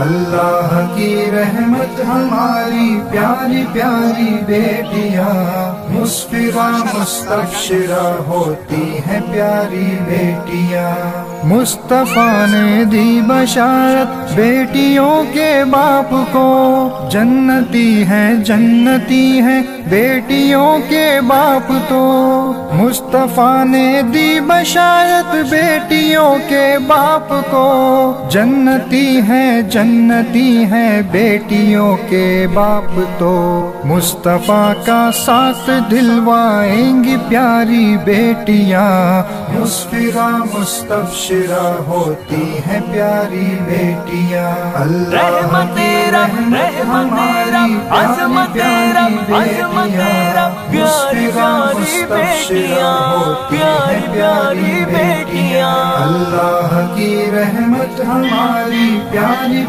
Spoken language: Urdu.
اللہ کی رحمت ہماری پیاری پیاری بیٹیاں، مسفرہ مستبشرہ ہوتی ہیں پیاری بیٹیاں۔ مصطفیٰ نے دی بشارت بیٹیوں کے باپ کو، جنتی ہیں جنتی ہیں بیٹیوں کے باپ تو۔ مصطفیٰ نے دی بشارت بیٹیوں کے باپ کو، جنتی ہیں جنتی ہیں بیٹیوں کے باپ تو۔ مصطفیٰ کا ساتھ دلوائیں گی پیاری بیٹیاں، مسفرہ مستبشرہ ہوتی ہیں پیاری بیٹیاں۔ اللہ کی رحمت ہماری عظمت تیرا مسفرہ مستبشرہ ہوتی ہیں پیاری بیٹیاں۔ اللہ کی رحمت ہماری پیاری پیاری